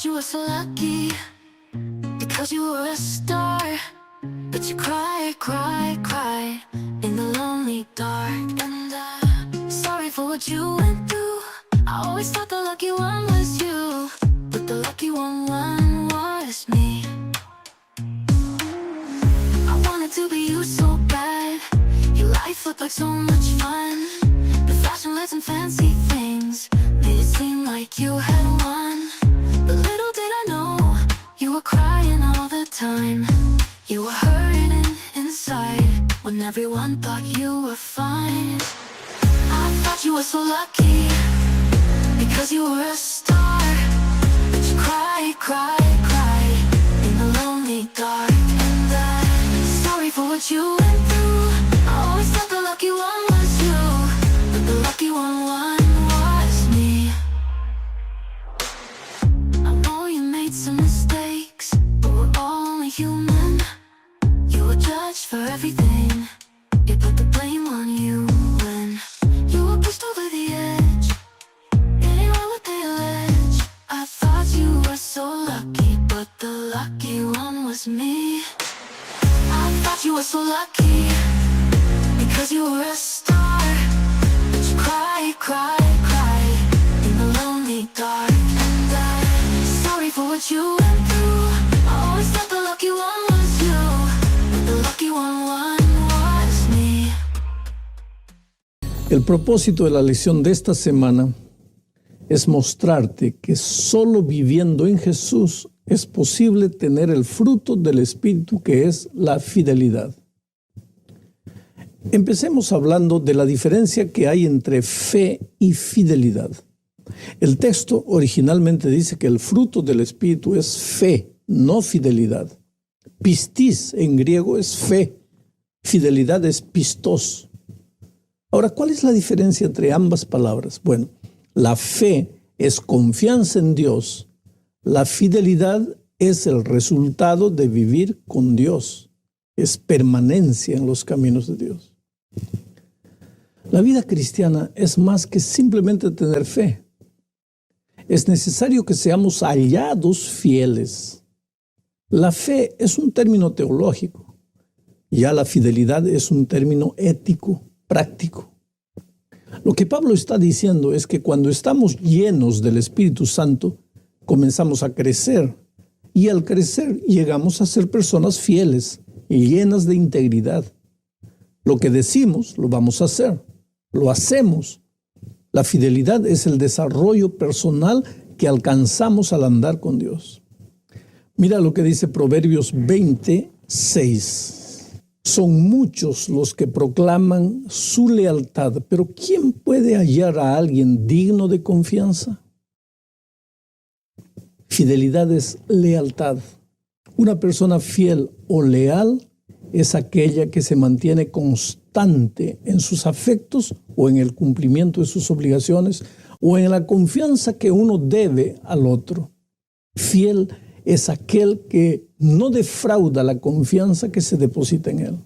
thought you were so lucky because you were a star, but you cried, cried, cried in the lonely dark. And I'm sorry for what you went through. I always thought the lucky one was you, but the lucky one was me. I wanted to be you so bad. Your life looked like so much fun. The fashion lights and fancy things made it seem like you had won. But little did I know, you were crying all the time. You were hurting inside when everyone thought you were fine. I thought you were so lucky because you were a star, but you cried, cried, cried in the lonely dark. And I'm sorry for what you went through. I always thought the lucky one was you, but the lucky one was me. I know you made some mistakes, but we're all only human. You were judged for everything. They put the blame on you when you were pushed over the edge. Anyone what they allege. I thought you were so lucky, but the lucky one was me. I thought you were so lucky because you were a star, but you cried, cried, cried in the lonely dark. And I'm sorry for what you went through. I always thought the lucky one was you, but the lucky one was me. El propósito de la lección de esta semana es mostrarte que solo viviendo en Jesús es posible tener el fruto del Espíritu, que es la fidelidad. Empecemos hablando de la diferencia que hay entre fe y fidelidad. El texto originalmente dice que el fruto del Espíritu es fe, no fidelidad. Pistis en griego es fe, fidelidad es pistos. Ahora, ¿cuál es la diferencia entre ambas palabras? Bueno, la fe es confianza en Dios. La fidelidad es el resultado de vivir con Dios. Es permanencia en los caminos de Dios. La vida cristiana es más que simplemente tener fe. Es necesario que seamos hallados fieles. La fe es un término teológico. Ya la fidelidad es un término ético, práctico. Lo que Pablo está diciendo es que cuando estamos llenos del Espíritu Santo, comenzamos a crecer. Y al crecer llegamos a ser personas fieles y llenas de integridad. Lo que decimos, lo vamos a hacer. Lo hacemos. La fidelidad es el desarrollo personal que alcanzamos al andar con Dios. Mira lo que dice Proverbios 26. Son muchos los que proclaman su lealtad, pero ¿quién puede hallar a alguien digno de confianza? Fidelidad es lealtad. Una persona fiel o leal es aquella que se mantiene constante en sus afectos o en el cumplimiento de sus obligaciones o en la confianza que uno debe al otro. Fiel es aquel que no defrauda la confianza que se deposita en él.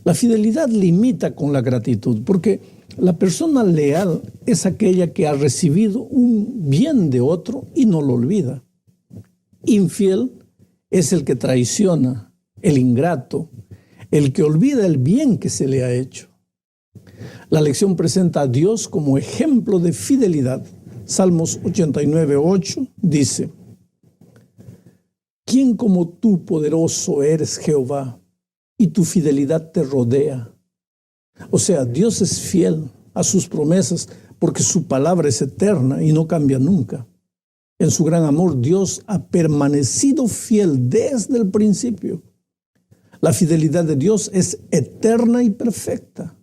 La fidelidad limita con la gratitud, porque la persona leal es aquella que ha recibido un bien de otro y no lo olvida. Infiel es el que traiciona, el ingrato, el que olvida el bien que se le ha hecho. La lección presenta a Dios como ejemplo de fidelidad. Salmos 89:8 dice: ¿Quién como tú, poderoso, eres Jehová, y tu fidelidad te rodea? O sea, Dios es fiel a sus promesas porque su palabra es eterna y no cambia nunca. En su gran amor, Dios ha permanecido fiel desde el principio. La fidelidad de Dios es eterna y perfecta.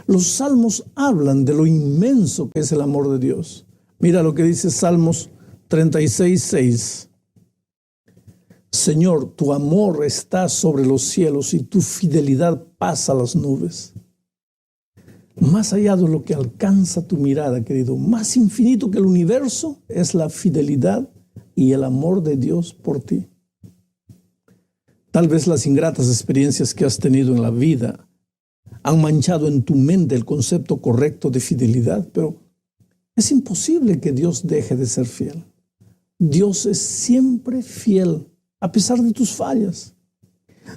Los salmos hablan de lo inmenso que es el amor de Dios. Mira lo que dice Salmos 36:6. Señor, tu amor está sobre los cielos y tu fidelidad pasa las nubes. Más allá de lo que alcanza tu mirada, querido, más infinito que el universo es la fidelidad y el amor de Dios por ti. Tal vez las ingratas experiencias que has tenido en la vida han manchado en tu mente el concepto correcto de fidelidad, pero es imposible que Dios deje de ser fiel. Dios es siempre fiel, a pesar de tus fallas.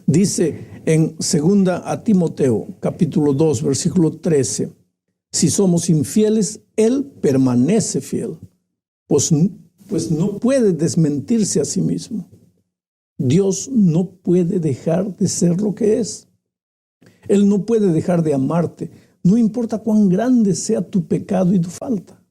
Dice en 2 a Timoteo, capítulo 2, versículo 13, si somos infieles, Él permanece fiel, pues no puede desmentirse a sí mismo. Dios no puede dejar de ser lo que es. Él no puede dejar de amarte, no importa cuán grande sea tu pecado y tu falta.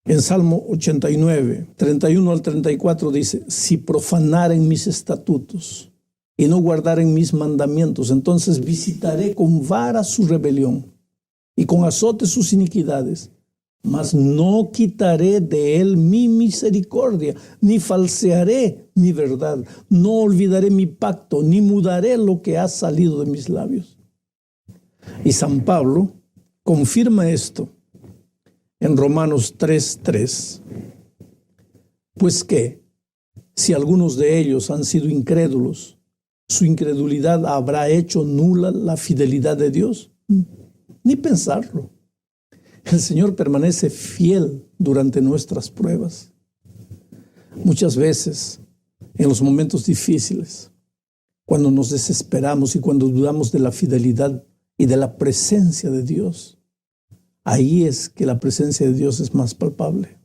En Salmo 89, 31 al 34 dice, si profanaren mis estatutos y no guardaren mis mandamientos, entonces visitaré con vara su rebelión y con azote sus iniquidades, mas no quitaré de él mi misericordia, ni falsearé mi verdad, no olvidaré mi pacto, ni mudaré lo que ha salido de mis labios. Y San Pablo confirma esto en Romanos 3:3. Pues que, si algunos de ellos han sido incrédulos, ¿su incredulidad habrá hecho nula la fidelidad de Dios? Ni pensarlo. El Señor permanece fiel durante nuestras pruebas. Muchas veces, en los momentos difíciles, cuando nos desesperamos y cuando dudamos de la fidelidad y de la presencia de Dios, ahí es que la presencia de Dios es más palpable.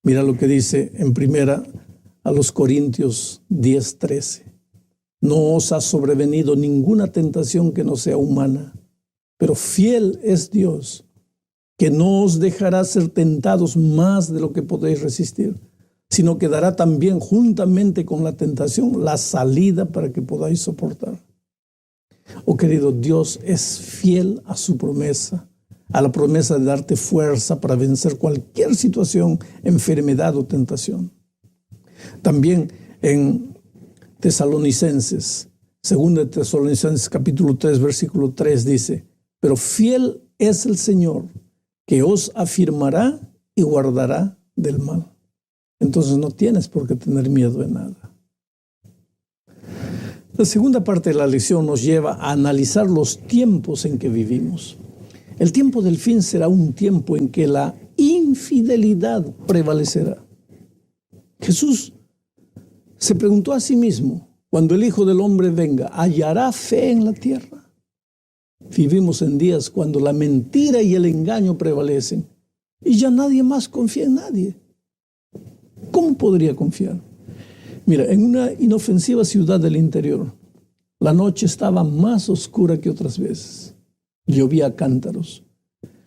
Mira lo que dice en 1 a los Corintios 10:13. No os ha sobrevenido ninguna tentación que no sea humana, pero fiel es Dios, que no os dejará ser tentados más de lo que podéis resistir, sino que dará también juntamente con la tentación la salida para que podáis soportar. Oh querido, Dios es fiel a su promesa, a la promesa de darte fuerza para vencer cualquier situación, enfermedad o tentación. También en Tesalonicenses, 2 Tesalonicenses capítulo 3, versículo 3 dice, pero fiel es el Señor, que os afirmará y guardará del mal. Entonces no tienes por qué tener miedo de nada. La segunda parte de la lección nos lleva a analizar los tiempos en que vivimos. El tiempo del fin será un tiempo en que la infidelidad prevalecerá. Jesús se preguntó a sí mismo, cuando el Hijo del Hombre venga, ¿hallará fe en la tierra? Vivimos en días cuando la mentira y el engaño prevalecen y ya nadie más confía en nadie. ¿Cómo podría confiar? Mira, en una inofensiva ciudad del interior, la noche estaba más oscura que otras veces. Llovía a cántaros.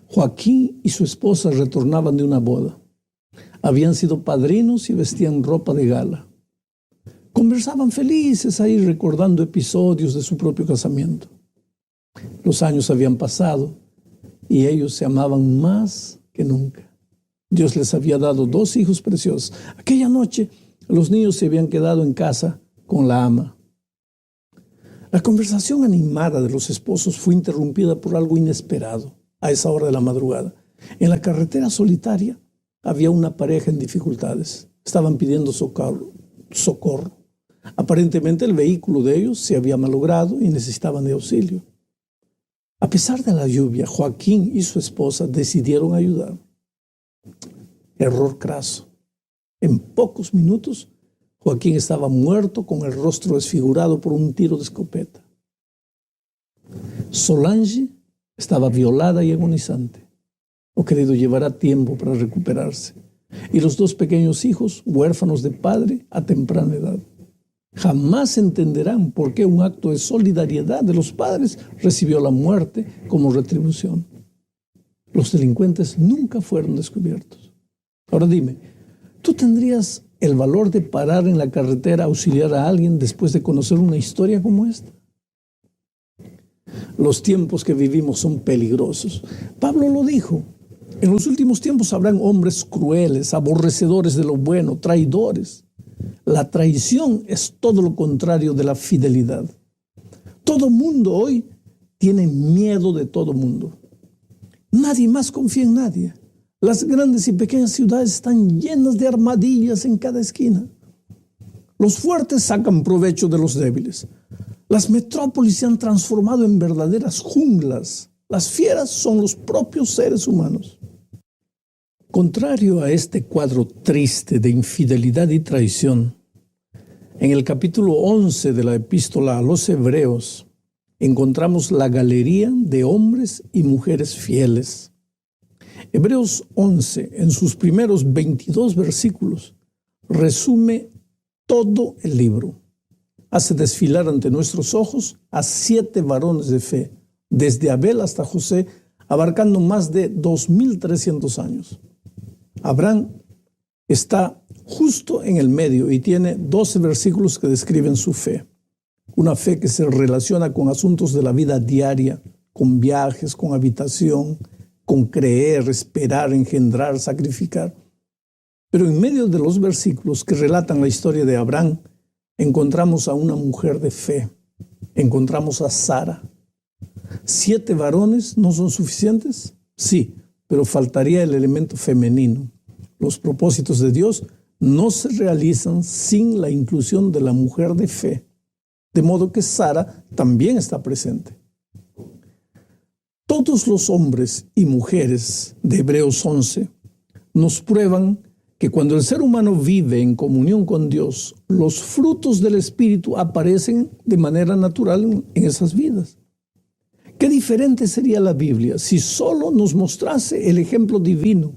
Joaquín y su esposa retornaban de una boda. Habían sido padrinos y vestían ropa de gala. Conversaban felices ahí recordando episodios de su propio casamiento. Los años habían pasado y ellos se amaban más que nunca. Dios les había dado 2 hijos preciosos. Aquella noche los niños se habían quedado en casa con la ama. La conversación animada de los esposos fue interrumpida por algo inesperado a esa hora de la madrugada. En la carretera solitaria había una pareja en dificultades. Estaban pidiendo socorro. Aparentemente el vehículo de ellos se había malogrado y necesitaban de auxilio. A pesar de la lluvia, Joaquín y su esposa decidieron ayudar. Error craso. En pocos minutos, Joaquín estaba muerto con el rostro desfigurado por un tiro de escopeta. Solange estaba violada y agonizante. Oh querido, llevará tiempo para recuperarse. Y los 2 pequeños hijos, huérfanos de padre a temprana edad. Jamás entenderán por qué un acto de solidaridad de los padres recibió la muerte como retribución. Los delincuentes nunca fueron descubiertos. Ahora dime, ¿tú tendrías el valor de parar en la carretera a auxiliar a alguien después de conocer una historia como esta? Los tiempos que vivimos son peligrosos. Pablo lo dijo. En los últimos tiempos habrán hombres crueles, aborrecedores de lo bueno, traidores. La traición es todo lo contrario de la fidelidad. Todo mundo hoy tiene miedo de todo mundo. Nadie más confía en nadie. Las grandes y pequeñas ciudades están llenas de armadillas en cada esquina. Los fuertes sacan provecho de los débiles. Las metrópolis se han transformado en verdaderas junglas. Las fieras son los propios seres humanos. Contrario a este cuadro triste de infidelidad y traición, en el capítulo 11 de la epístola a los Hebreos encontramos la galería de hombres y mujeres fieles. Hebreos 11, en sus primeros 22 versículos, resume todo el libro. Hace desfilar ante nuestros ojos a 7 varones de fe, desde Abel hasta José, abarcando más de 2300 años. Abraham está justo en el medio y tiene 12 versículos que describen su fe. Una fe que se relaciona con asuntos de la vida diaria, con viajes, con habitación, con creer, esperar, engendrar, sacrificar. Pero en medio de los versículos que relatan la historia de Abraham, encontramos a una mujer de fe, encontramos a Sara. 7 varones no son suficientes, sí, pero faltaría el elemento femenino. Los propósitos de Dios no se realizan sin la inclusión de la mujer de fe, de modo que Sara también está presente. Todos los hombres y mujeres de Hebreos 11 nos prueban que cuando el ser humano vive en comunión con Dios, los frutos del Espíritu aparecen de manera natural en esas vidas. Qué diferente sería la Biblia si solo nos mostrase el ejemplo divino.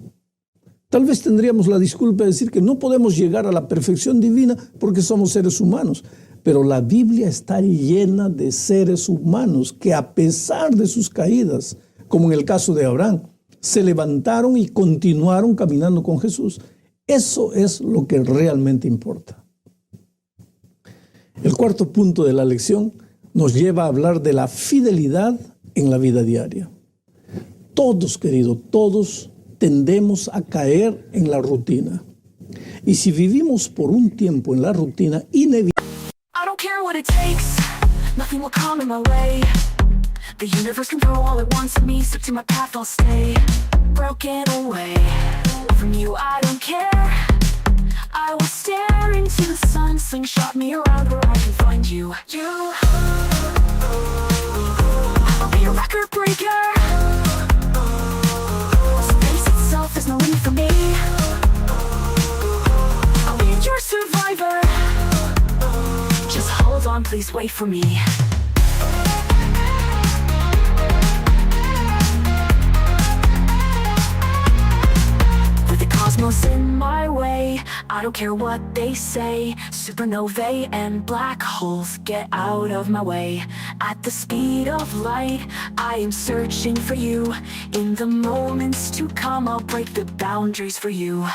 Tal vez tendríamos la disculpa de decir que no podemos llegar a la perfección divina porque somos seres humanos, pero la Biblia está llena de seres humanos que, a pesar de sus caídas, como en el caso de Abraham, se levantaron y continuaron caminando con Jesús. Eso es lo que realmente importa. El cuarto punto de la lección nos lleva a hablar de la fidelidad en la vida diaria. Todos, querido, todos tendemos a caer en la rutina. Y si vivimos por un tiempo en la rutina, inevitablemente I don't care what it takes, nothing will come in my way. The universe can throw all at once at me, stuck to my path I'll stay. Broken away from you, I don't care. I will stare into the sun, slingshot me around where I can find you. I'll be a record breaker. Space itself is no limit for me. I'll be your survivor. Just hold on, please wait for me. With the cosmos in my way, I don't care what they say. Supernovae and black holes, get out of my way. At the speed of light, I am searching for you. In the moments to come, I'll break the boundaries for you.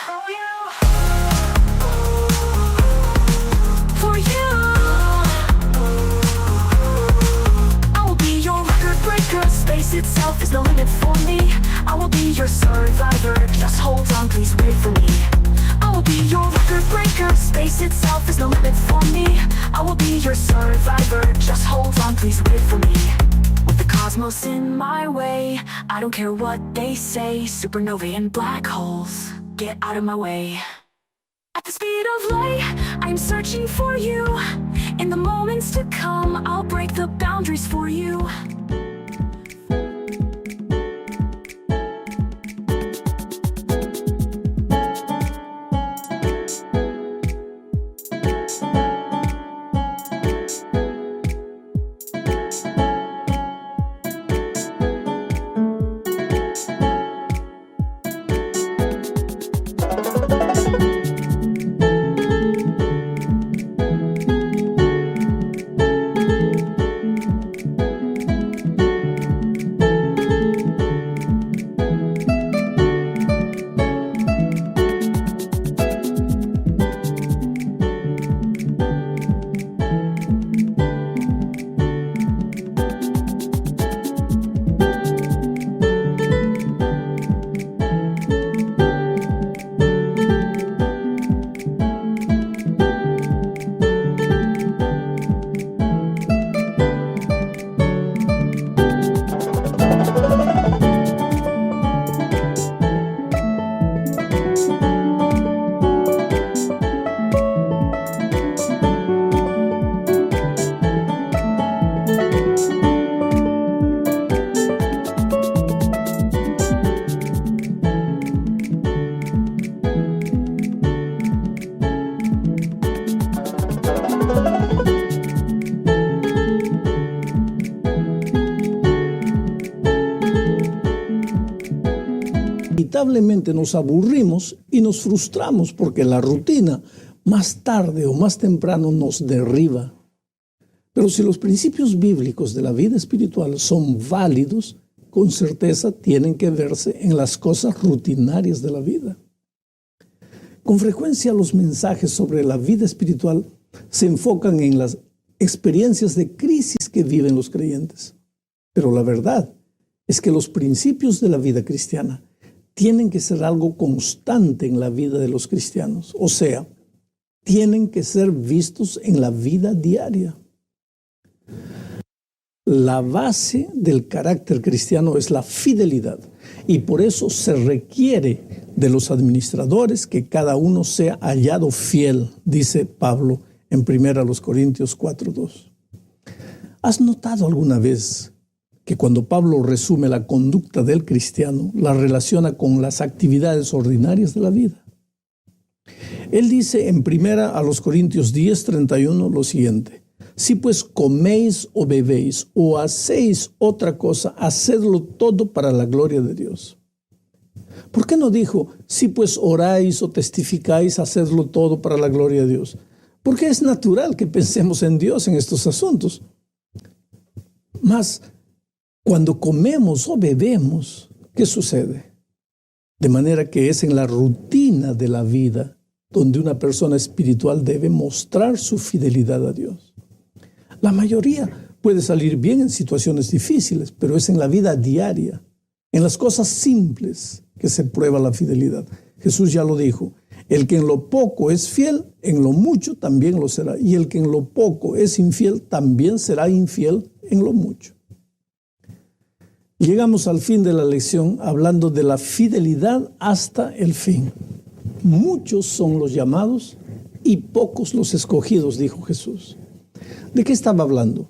For you, I will be your record breaker. Space itself is no limit for me. I will be your survivor. Just hold on, please wait for me. I will be your record breaker. Space itself is no limit for me. I will be your survivor. Just hold on, please wait for me. With the cosmos in my way, I don't care what they say. Supernovae and black holes, get out of my way. At the speed of light, I'm searching for you. In the moments to come, I'll break the boundaries for you. inevitablemente nos aburrimos y nos frustramos porque la rutina más tarde o más temprano nos derriba. Pero si los principios bíblicos de la vida espiritual son válidos, con certeza tienen que verse en las cosas rutinarias de la vida. Con frecuencia los mensajes sobre la vida espiritual se enfocan en las experiencias de crisis que viven los creyentes. Pero la verdad es que los principios de la vida cristiana tienen que ser algo constante en la vida de los cristianos. O sea, tienen que ser vistos en la vida diaria. La base del carácter cristiano es la fidelidad y por eso se requiere de los administradores que cada uno sea hallado fiel, dice Pablo en 1 Corintios 4:2. ¿Has notado alguna vez que cuando Pablo resume la conducta del cristiano, la relaciona con las actividades ordinarias de la vida? Él dice en 1 Corintios 10:31 lo siguiente: si pues coméis o bebéis o hacéis otra cosa, hacedlo todo para la gloria de Dios. ¿Por qué no dijo, si pues oráis o testificáis, hacedlo todo para la gloria de Dios? Porque es natural que pensemos en Dios en estos asuntos. Mas, cuando comemos o bebemos, ¿qué sucede? De manera que es en la rutina de la vida donde una persona espiritual debe mostrar su fidelidad a Dios. La mayoría puede salir bien en situaciones difíciles, pero es en la vida diaria, en las cosas simples, que se prueba la fidelidad. Jesús ya lo dijo: el que en lo poco es fiel, en lo mucho también lo será. Y el que en lo poco es infiel, también será infiel en lo mucho. Llegamos al fin de la lección hablando de la fidelidad hasta el fin. Muchos son los llamados y pocos los escogidos, dijo Jesús. ¿De qué estaba hablando?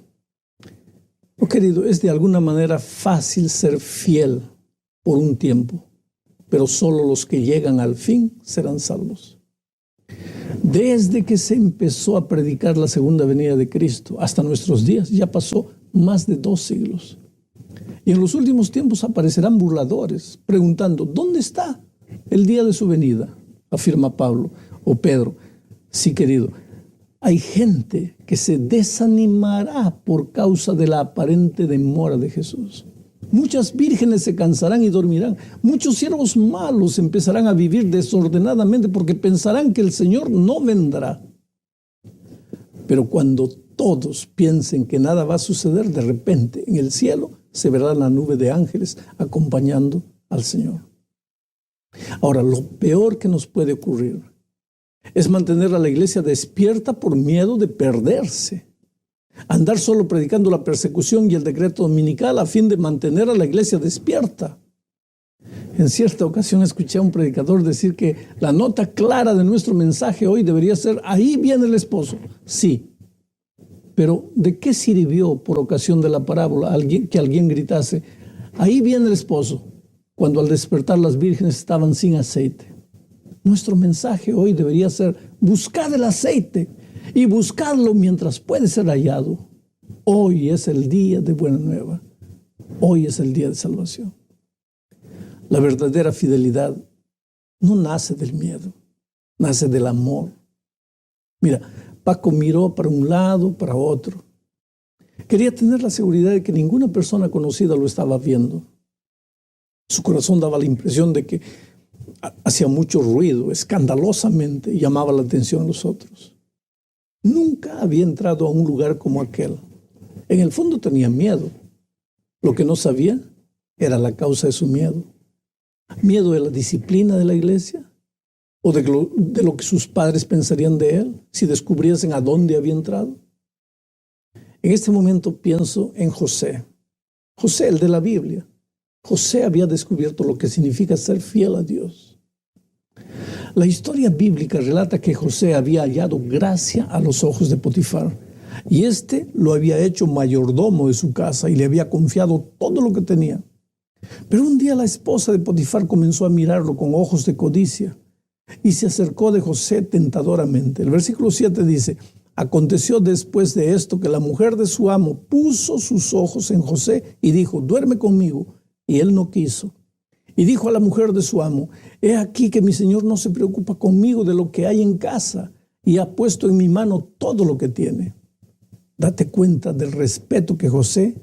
Oh, querido, es de alguna manera fácil ser fiel por un tiempo, pero solo los que llegan al fin serán salvos. Desde que se empezó a predicar la segunda venida de Cristo hasta nuestros días, ya pasó más de 2 siglos. Y en los últimos tiempos aparecerán burladores, preguntando, ¿dónde está el día de su venida? Afirma Pablo o Pedro. Sí, querido, hay gente que se desanimará por causa de la aparente demora de Jesús. Muchas vírgenes se cansarán y dormirán. Muchos siervos malos empezarán a vivir desordenadamente porque pensarán que el Señor no vendrá. Pero cuando todos piensen que nada va a suceder, de repente en el cielo se verá la nube de ángeles acompañando al Señor. Ahora, lo peor que nos puede ocurrir es mantener a la iglesia despierta por miedo de perderse. Andar solo predicando la persecución y el decreto dominical a fin de mantener a la iglesia despierta. En cierta ocasión escuché a un predicador decir que la nota clara de nuestro mensaje hoy debería ser: ahí viene el esposo. Sí, pero ¿de qué sirvió por ocasión de la parábola que alguien gritase: ahí viene el esposo, cuando al despertar las vírgenes estaban sin aceite? Nuestro mensaje hoy debería ser: buscad el aceite y buscadlo mientras puede ser hallado. Hoy es el día de buena nueva. Hoy es el día de salvación. La verdadera fidelidad no nace del miedo, nace del amor. Mira, Paco miró para un lado, para otro. Quería tener la seguridad de que ninguna persona conocida lo estaba viendo. Su corazón daba la impresión de que hacía mucho ruido, escandalosamente, y llamaba la atención a los otros. Nunca había entrado a un lugar como aquel. En el fondo tenía miedo. Lo que no sabía era la causa de su miedo. ¿Miedo de la disciplina de la iglesia? ¿O de lo que sus padres pensarían de él si descubriesen a dónde había entrado? En este momento pienso en José. José, el de la Biblia. José había descubierto lo que significa ser fiel a Dios. La historia bíblica relata que José había hallado gracia a los ojos de Potifar, y éste lo había hecho mayordomo de su casa y le había confiado todo lo que tenía. Pero un día la esposa de Potifar comenzó a mirarlo con ojos de codicia y se acercó de José tentadoramente. El versículo 7 dice: aconteció después de esto que la mujer de su amo puso sus ojos en José y dijo: duerme conmigo. Y él no quiso. Y dijo a la mujer de su amo: he aquí que mi señor no se preocupa conmigo de lo que hay en casa, y ha puesto en mi mano todo lo que tiene. Date cuenta del respeto que José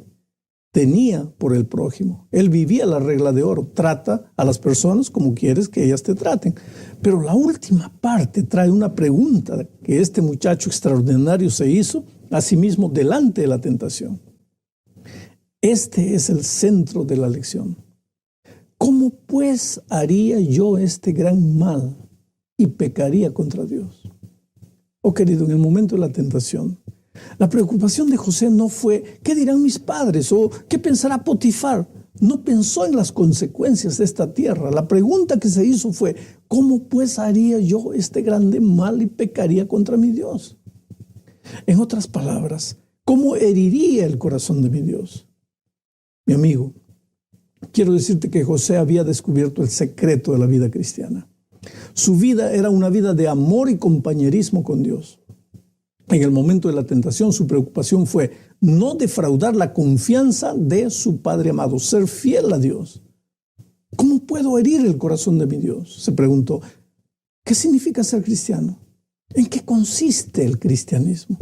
tenía por el prójimo. Él vivía la regla de oro: trata a las personas como quieres que ellas te traten. Pero la última parte trae una pregunta que este muchacho extraordinario se hizo a sí mismo delante de la tentación. Este es el centro de la lección. ¿Cómo pues haría yo este gran mal y pecaría contra Dios? Oh querido, en el momento de la tentación, la preocupación de José no fue ¿qué dirán mis padres? O ¿qué pensará Potifar? No pensó en las consecuencias de esta tierra. La pregunta que se hizo fue: ¿cómo pues haría yo este grande mal y pecaría contra mi Dios? En otras palabras, ¿cómo heriría el corazón de mi Dios? Mi amigo, quiero decirte que José había descubierto el secreto de la vida cristiana. Su vida era una vida de amor y compañerismo con Dios. En el momento de la tentación, su preocupación fue no defraudar la confianza de su Padre amado, ser fiel a Dios. ¿Cómo puedo herir el corazón de mi Dios?, se preguntó. ¿Qué significa ser cristiano? ¿En qué consiste el cristianismo?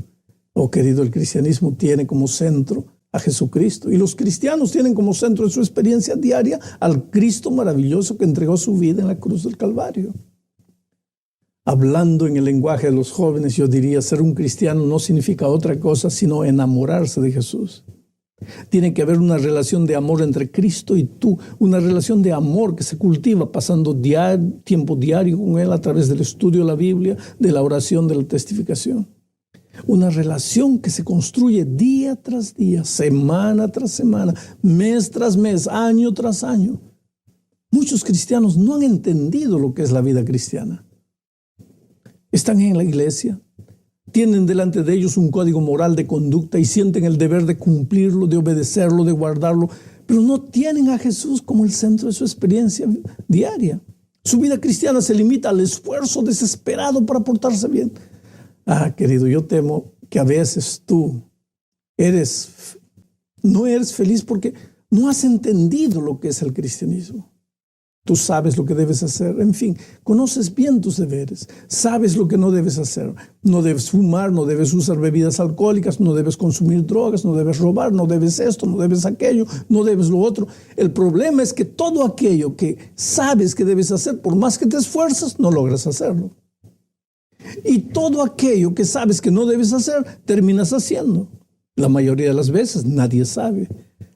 Oh querido, el cristianismo tiene como centro a Jesucristo, y los cristianos tienen como centro de su experiencia diaria al Cristo maravilloso que entregó su vida en la cruz del Calvario. Hablando en el lenguaje de los jóvenes, yo diría: ser un cristiano no significa otra cosa sino enamorarse de Jesús. Tiene que haber una relación de amor entre Cristo y tú, una relación de amor que se cultiva pasando tiempo diario con Él a través del estudio de la Biblia, de la oración, de la testificación. Una relación que se construye día tras día, semana tras semana, mes tras mes, año tras año. Muchos cristianos no han entendido lo que es la vida cristiana. Están en la iglesia, tienen delante de ellos un código moral de conducta y sienten el deber de cumplirlo, de obedecerlo, de guardarlo, pero no tienen a Jesús como el centro de su experiencia diaria. Su vida cristiana se limita al esfuerzo desesperado para portarse bien. Ah, querido, yo temo que a veces tú no eres feliz porque no has entendido lo que es el cristianismo. Tú sabes lo que debes hacer, en fin, conoces bien tus deberes, sabes lo que no debes hacer. No debes fumar, no debes usar bebidas alcohólicas, no debes consumir drogas, no debes robar, no debes esto, no debes aquello, no debes lo otro. El problema es que todo aquello que sabes que debes hacer, por más que te esfuerzas, no logras hacerlo. Y todo aquello que sabes que no debes hacer, terminas haciendo. La mayoría de las veces nadie sabe.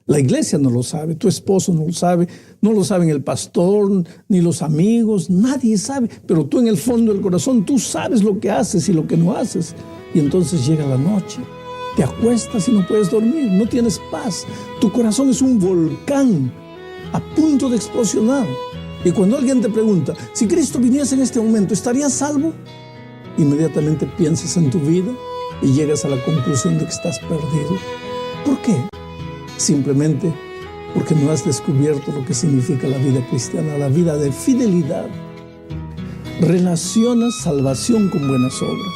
La iglesia no lo sabe, tu esposo no lo saben el pastor, ni los amigos, nadie sabe. Pero tú en el fondo del corazón, tú sabes lo que haces y lo que no haces. Y entonces llega la noche, te acuestas y no puedes dormir, no tienes paz. Tu corazón es un volcán a punto de explosionar. Y cuando alguien te pregunta: si Cristo viniese en este momento, ¿estarías salvo? Inmediatamente piensas en tu vida y llegas a la conclusión de que estás perdido. ¿Por qué? Simplemente porque no has descubierto lo que significa la vida cristiana, la vida de fidelidad. Relacionas salvación con buenas obras.